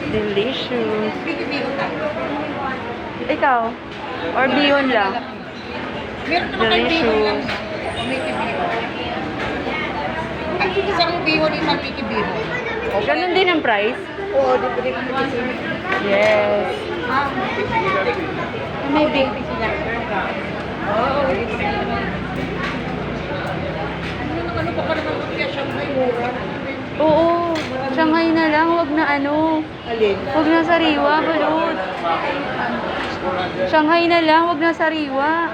Delicious. Bihon tayo. Ikaw? Or bihon lang? Meron naman kayo bihon lang. Delicious. O may kibihon. At isang bihon, isang kikibihon. Ganun din ang price? Oo, di ba kasi? Yes. May big sila. Oo. Ano pa naman kaya Shanghai mura? Oo. Shanghai na lang. Wag na ano. Alin? Wag na sariwa. Balot. Shanghai na lang. Wag na sariwa.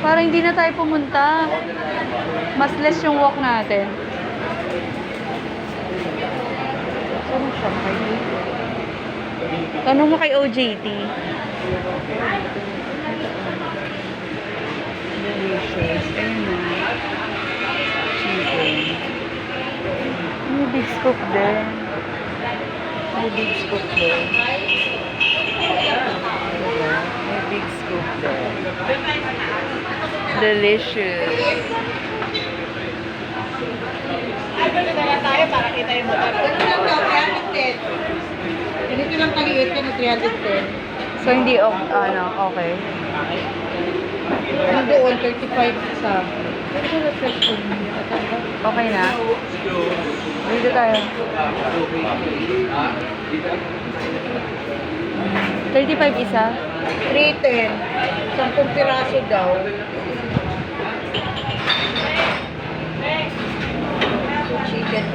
Para hindi na tayo pumunta. Mas less yung walk natin. Ano Shanghai? Tanong mo kay OJT. Delicious. Ayun na. Chicken. May big scoop din. May big scoop din. May big scoop din. Delicious. Ay, ganun na lang tayo para kita yung motor. Ganun lang daw, 310. Ganito lang kaliit yan, 310. So, hindi okay. Yung doon, 35 isa. Pero sa refresh ko niya. Okay na? Dito tayo. 35 isa? 310. 10 piraso daw. Chicken.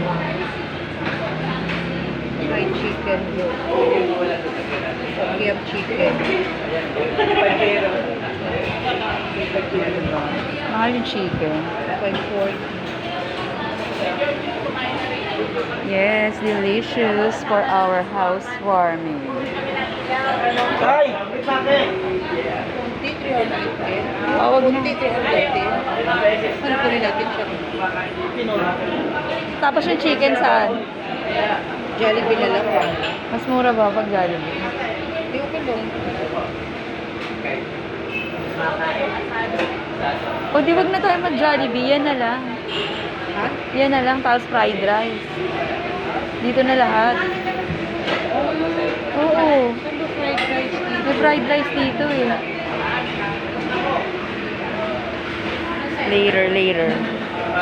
Fried chicken. Samgyup chicken. Mahal yung chicken. 540. Yes, delicious for our housewarming. Ay! Kunti 310. Tawag na. Kunti 310. Ano po rin natin siya? Tapos yung chicken saan? Jollibee na lang. Mas mura ba pag Jollibee? Hindi okay lang. O di wag na tayo mag-Jollibee, yan na lang. Ha? Yan na lang, tapos fried rice. Dito na lahat. Oo. Saan ba fried rice dito? May fried rice dito eh. Later.